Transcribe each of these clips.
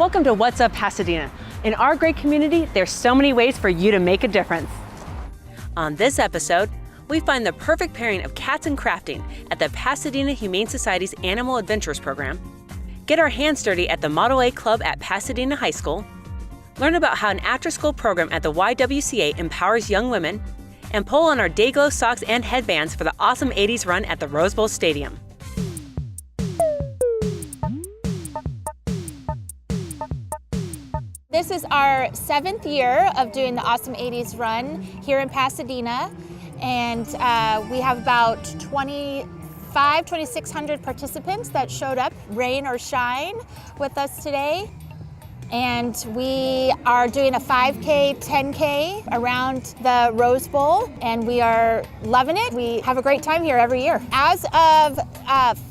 Welcome to What's Up Pasadena. In our great community, there's so many ways for you to make a difference. On this episode, we find the perfect pairing of cats and crafting at the Pasadena Humane Society's Animal Adventures program, get our hands dirty at the Model A Club at Pasadena High School, learn about how an after-school program at the YWCA empowers young women, and pull on our day-glo socks and headbands for the awesome 80s run at the Rose Bowl Stadium. This is our 7th year of doing the Awesome 80s run here in Pasadena, and we have about 2,600 participants that showed up, rain or shine, with us today. And we are doing a 5K, 10K around the Rose Bowl, and we are loving it. We have a great time here every year. As of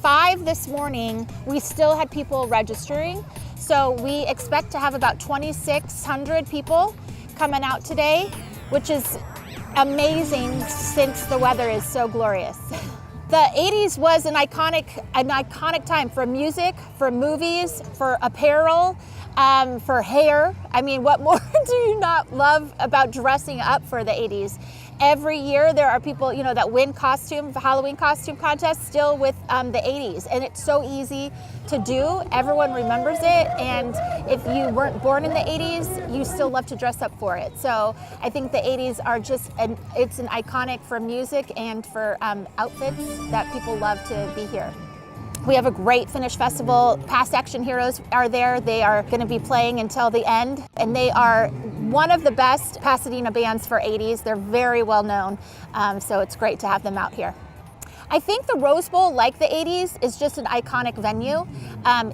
5 this morning, we still had people registering. So we expect to have about 2,600 people coming out today, which is amazing since the weather is so glorious. The 80s was an iconic time for music, for movies, for apparel, for hair. I mean, what more do you not love about dressing up for the 80s? Every year there are people, that win Halloween costume contests still with the 80s, and it's so easy to do. Everyone remembers it, and if you weren't born in the 80s, you still love to dress up for it. So I think the 80s are it's an iconic for music and for outfits that people love to be here. We have a great Finish Festival. Past Action Heroes are there. They are going to be playing until the end, and they are one of the best Pasadena bands for 80s. They're very well known, so it's great to have them out here. I think the Rose Bowl, like the 80s, is just an iconic venue.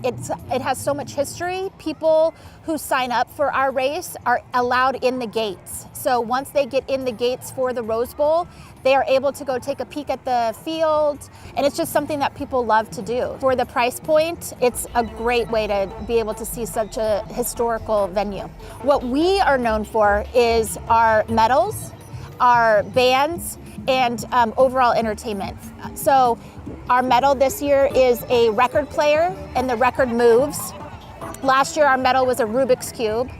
It has so much history. People who sign up for our race are allowed in the gates. So once they get in the gates for the Rose Bowl, they are able to go take a peek at the field, and it's just something that people love to do. For the price point, it's a great way to be able to see such a historical venue. What we are known for is our medals, our bands, and overall entertainment. So our medal this year is a record player, and the record moves. Last year our medal was a Rubik's Cube.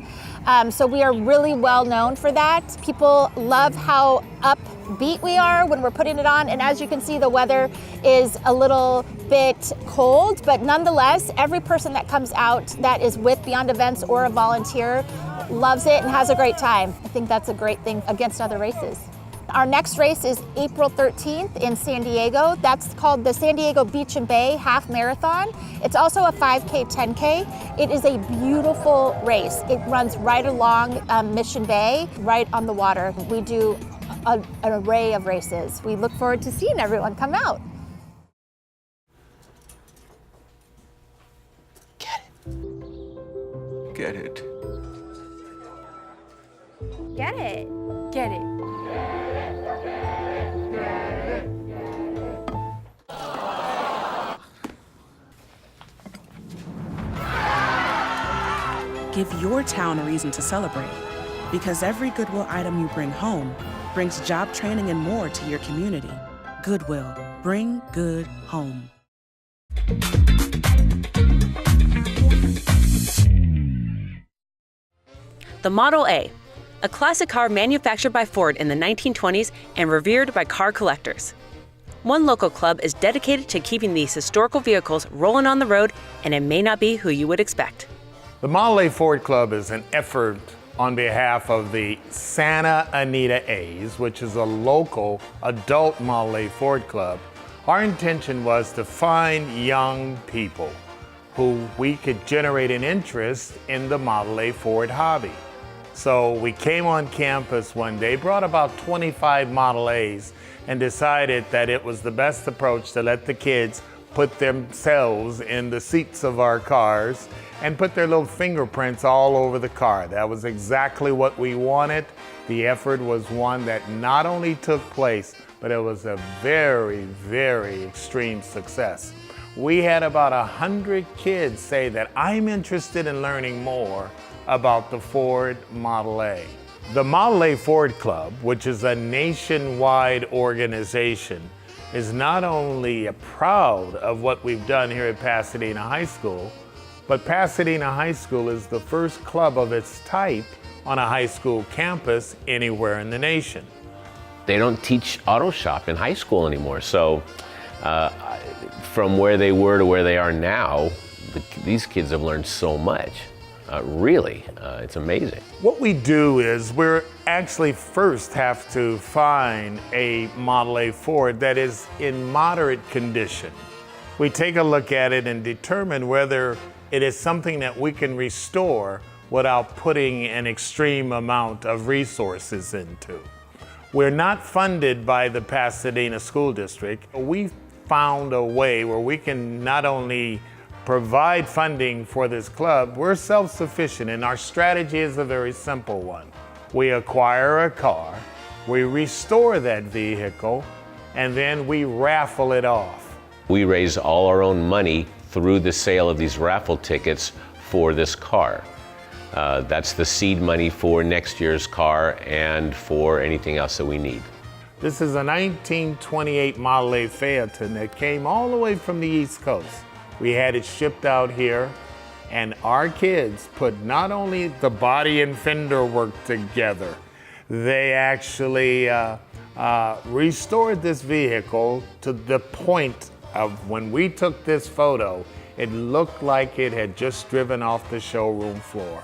So we are really well known for that. People love how upbeat we are when we're putting it on, and as you can see, the weather is a little bit cold, but nonetheless, every person that comes out that is with Beyond Events or a volunteer loves it and has a great time. I think that's a great thing against other races. Our next race is April 13th in San Diego. That's called the San Diego Beach and Bay Half Marathon. It's also a 5K, 10K. It is a beautiful race. It runs right along Mission Bay, right on the water. We do an array of races. We look forward to seeing everyone come out. Get it. Get it. Get it. Give your town a reason to celebrate, because every Goodwill item you bring home brings job training and more to your community. Goodwill, bring good home. The Model A, a classic car manufactured by Ford in the 1920s and revered by car collectors. One local club is dedicated to keeping these historical vehicles rolling on the road, and it may not be who you would expect. The Model A Ford Club is an effort on behalf of the Santa Anita A's, which is a local adult Model A Ford Club. Our intention was to find young people who we could generate an interest in the Model A Ford hobby. So we came on campus one day, brought about 25 Model A's, and decided that it was the best approach to let the kids put themselves in the seats of our cars and put their little fingerprints all over the car. That was exactly what we wanted. The effort was one that not only took place, but it was a very, very extreme success. We had about 100 kids say that I'm interested in learning more about the Ford Model A. The Model A Ford Club, which is a nationwide organization, is not only proud of what we've done here at Pasadena High School, but Pasadena High School is the first club of its type on a high school campus anywhere in the nation. They don't teach auto shop in high school anymore, so from where they were to where they are now, these kids have learned so much. Really, it's amazing. What we do is we're actually first have to find a Model A Ford that is in moderate condition. We take a look at it and determine whether it is something that we can restore without putting an extreme amount of resources into. We're not funded by the Pasadena School District. We found a way where we can not only provide funding for this club, we're self-sufficient, and our strategy is a very simple one. We acquire a car, we restore that vehicle, and then we raffle it off. We raise all our own money through the sale of these raffle tickets for this car. That's the seed money for next year's car and for anything else that we need. This is a 1928 Model A Phaeton that came all the way from the East Coast. We had it shipped out here, and our kids put not only the body and fender work together, they actually restored this vehicle to the point of when we took this photo, it looked like it had just driven off the showroom floor.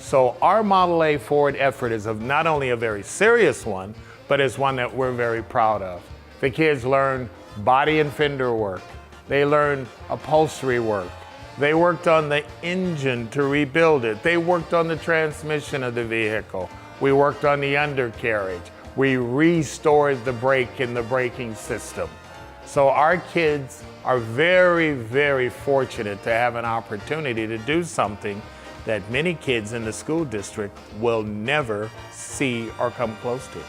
So our Model A Ford effort is not only a very serious one, but it's one that we're very proud of. The kids learned body and fender work. They learned upholstery work. They worked on the engine to rebuild it. They worked on the transmission of the vehicle. We worked on the undercarriage. We restored the brake in the braking system. So our kids are very, very fortunate to have an opportunity to do something that many kids in the school district will never see or come close to.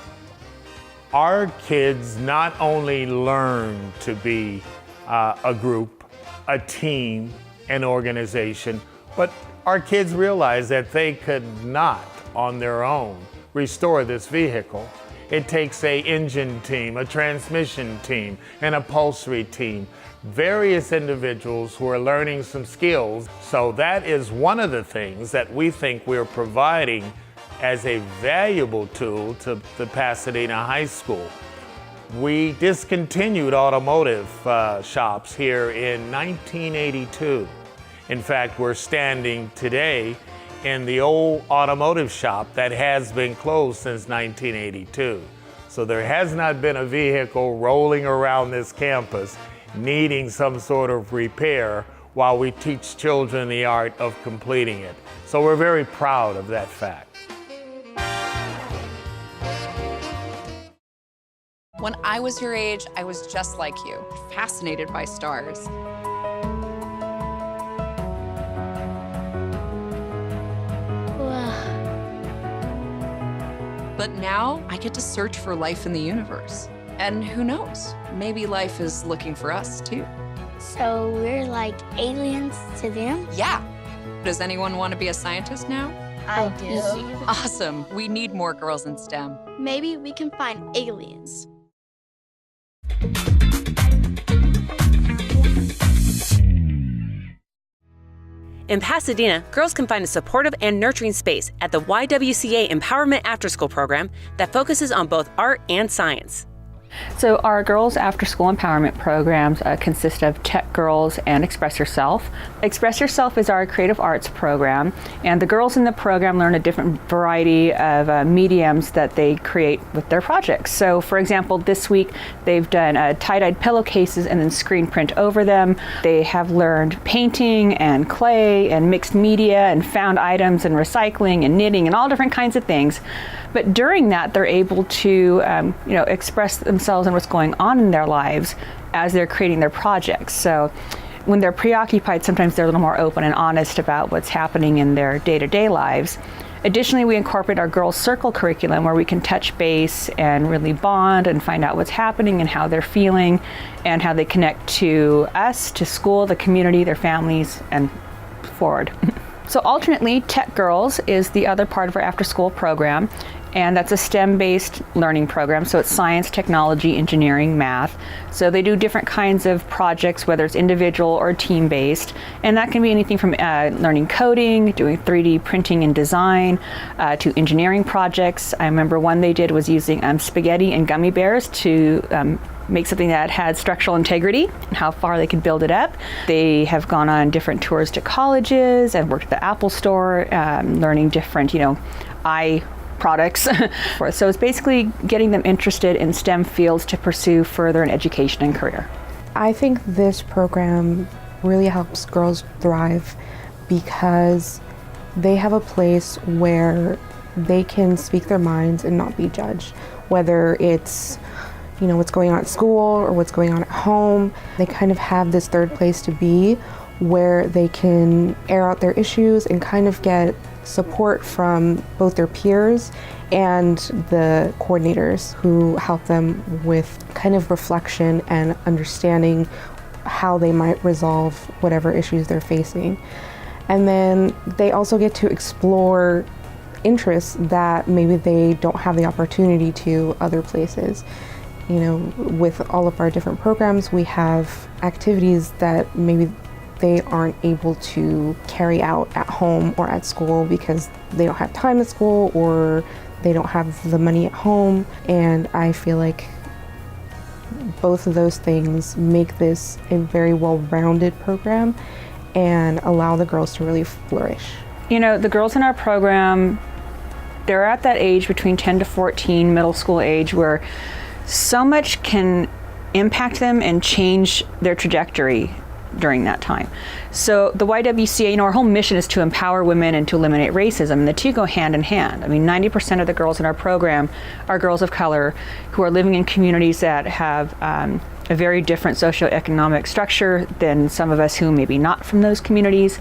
Our kids not only learn to be a group, a team, an organization, but our kids realize that they could not on their own restore this vehicle. It takes an engine team, a transmission team, an upholstery team, various individuals who are learning some skills. So that is one of the things that we think we're providing as a valuable tool to the Pasadena High School. We discontinued automotive shops here in 1982. In fact, we're standing today in the old automotive shop that has been closed since 1982. So there has not been a vehicle rolling around this campus needing some sort of repair while we teach children the art of completing it. So we're very proud of that fact. When I was your age, I was just like you, fascinated by stars. But now I get to search for life in the universe. And who knows, maybe life is looking for us too. So we're like aliens to them? Yeah. Does anyone want to be a scientist now? I do. Awesome. We need more girls in STEM. Maybe we can find aliens. In Pasadena, girls can find a supportive and nurturing space at the YWCA Empowerment After School program that focuses on both art and science. So our girls after school empowerment programs consist of Tech Girls and Express Yourself. Express Yourself is our creative arts program, and the girls in the program learn a different variety of mediums that they create with their projects. So for example, this week they've done tie-dyed pillowcases and then screen print over them. They have learned painting and clay and mixed media and found items and recycling and knitting and all different kinds of things. But during that, they're able to express themselves and what's going on in their lives as they're creating their projects. So when they're preoccupied, sometimes they're a little more open and honest about what's happening in their day-to-day lives. Additionally, we incorporate our Girls Circle curriculum where we can touch base and really bond and find out what's happening and how they're feeling and how they connect to us, to school, the community, their families, and forward. So alternately, Tech Girls is the other part of our after-school program, and that's a STEM-based learning program. So it's science, technology, engineering, math. So they do different kinds of projects, whether it's individual or team-based, and that can be anything from learning coding, doing 3D printing and design, to engineering projects. I remember one they did was using spaghetti and gummy bears to make something that had structural integrity and how far they could build it up. They have gone on different tours to colleges and worked at the Apple Store, learning different, eye products. So it's basically getting them interested in STEM fields to pursue further in education and career. I think this program really helps girls thrive because they have a place where they can speak their minds and not be judged, whether it's what's going on at school or what's going on at home. They kind of have this third place to be where they can air out their issues and kind of get support from both their peers and the coordinators who help them with kind of reflection and understanding how they might resolve whatever issues they're facing. And then they also get to explore interests that maybe they don't have the opportunity to other places. With all of our different programs, we have activities that maybe they aren't able to carry out at home or at school because they don't have time at school or they don't have the money at home. And I feel like both of those things make this a very well-rounded program and allow the girls to really flourish. The girls in our program, they're at that age between 10 to 14, middle school age, where so much can impact them and change their trajectory during that time. So the YWCA, our whole mission is to empower women and to eliminate racism, and the two go hand in hand. 90% of the girls in our program are girls of color who are living in communities that have a very different socioeconomic structure than some of us who may be not from those communities.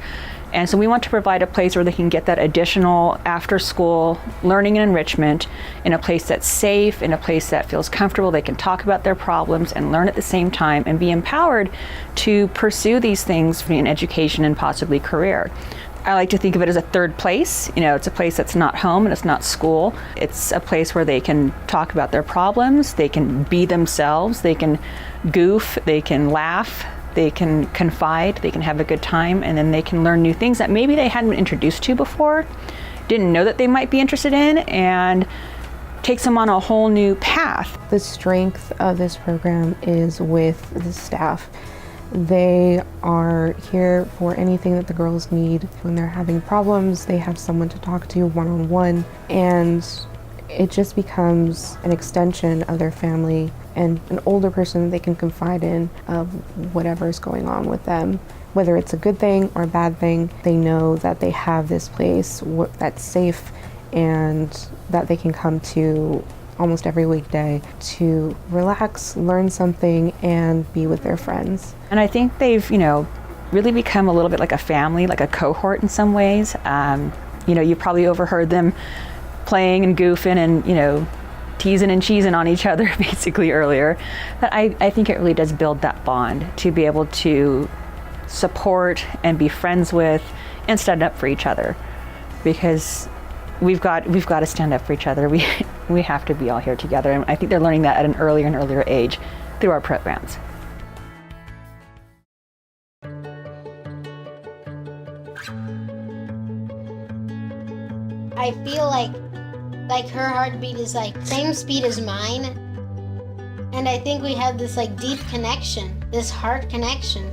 And so we want to provide a place where they can get that additional after-school learning and enrichment in a place that's safe, in a place that feels comfortable. They can talk about their problems and learn at the same time and be empowered to pursue these things in education and possibly career. I like to think of it as a third place. It's a place that's not home and it's not school. It's a place where they can talk about their problems, they can be themselves, they can goof, they can laugh, they can confide, they can have a good time, and then they can learn new things that maybe they hadn't been introduced to before, didn't know that they might be interested in, and takes them on a whole new path. The strength of this program is with the staff. They are here for anything that the girls need. When they're having problems, they have someone to talk to one-on-one, and it just becomes an extension of their family and an older person that they can confide in of whatever's going on with them. Whether it's a good thing or a bad thing, they know that they have this place that's safe and that they can come to almost every weekday to relax, learn something, and be with their friends. And I think they've, really become a little bit like a family, like a cohort in some ways. You probably overheard them playing and goofing and, teasing and cheesing on each other basically earlier. But I think it really does build that bond to be able to support and be friends with and stand up for each other, because we've got to stand up for each other. We have to be all here together, and I think they're learning that at an earlier and earlier age through our programs. I feel like her heartbeat is same speed as mine, and I think we have this deep connection, this heart connection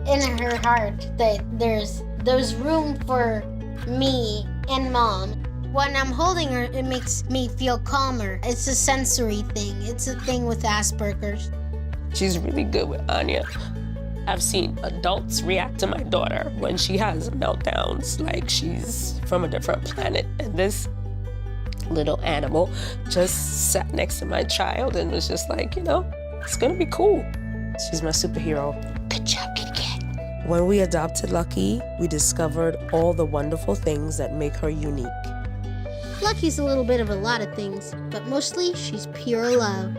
in her heart, that there's room for me and Mom. When I'm holding her, it makes me feel calmer. It's a sensory thing. It's a thing with Asperger's. She's really good with Anya. I've seen adults react to my daughter when she has meltdowns like she's from a different planet, and this little animal just sat next to my child and was just it's gonna be cool. She's my superhero. Good job, kitty cat. When we adopted Lucky, we discovered all the wonderful things that make her unique. Lucky's a little bit of a lot of things, but mostly she's pure love.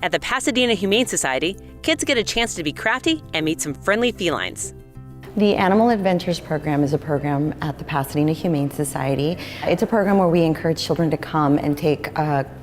At the Pasadena Humane Society, kids get a chance to be crafty and meet some friendly felines. The Animal Adventures program is a program at the Pasadena Humane Society. It's a program where we encourage children to come and take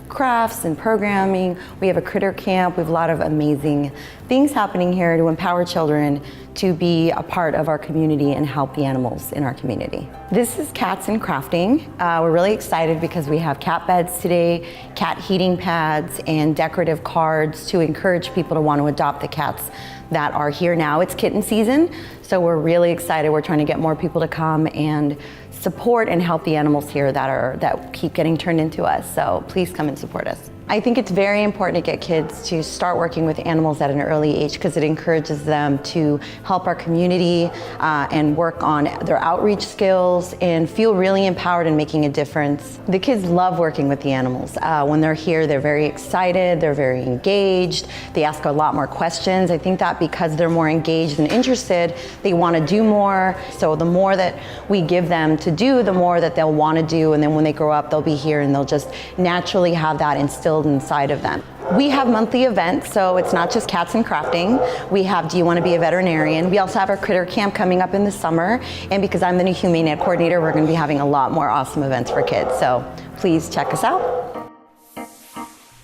crafts and programming. We have a critter camp. We have a lot of amazing things happening here to empower children to be a part of our community and help the animals in our community. This is Cats and Crafting. We're really excited because we have cat beds today, cat heating pads, and decorative cards to encourage people to want to adopt the cats that are here now. It's kitten season, so we're really excited. We're trying to get more people to come and support and help the animals here that keep getting turned into us. So please come and support us. I think it's very important to get kids to start working with animals at an early age because it encourages them to help our community and work on their outreach skills and feel really empowered in making a difference. The kids love working with the animals. When they're here, they're very excited, they're very engaged, they ask a lot more questions. I think that because they're more engaged and interested, they want to do more. So the more that we give them to do, the more that they'll want to do, and then when they grow up, they'll be here and they'll just naturally have that instilled inside of them. We have monthly events, so it's not just cats and crafting. We have Do You Want to Be a Veterinarian? We also have our critter camp coming up in the summer, and because I'm the new Humane Ed coordinator, we're going to be having a lot more awesome events for kids, so please check us out.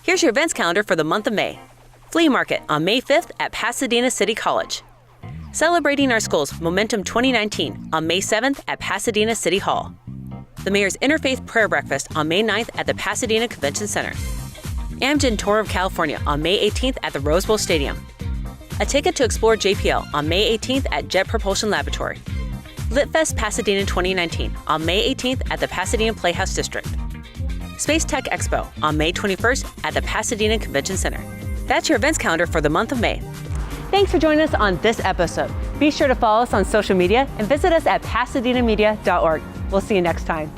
Here's your events calendar for the month of May. Flea Market on May 5th at Pasadena City College. Celebrating Our School's Momentum 2019 on May 7th at Pasadena City Hall. The Mayor's Interfaith Prayer Breakfast on May 9th at the Pasadena Convention Center. Amgen Tour of California on May 18th at the Rose Bowl Stadium. A ticket to explore JPL on May 18th at Jet Propulsion Laboratory. LitFest Pasadena 2019 on May 18th at the Pasadena Playhouse District. Space Tech Expo on May 21st at the Pasadena Convention Center. That's your events calendar for the month of May. Thanks for joining us on this episode. Be sure to follow us on social media and visit us at pasadenamedia.org. We'll see you next time.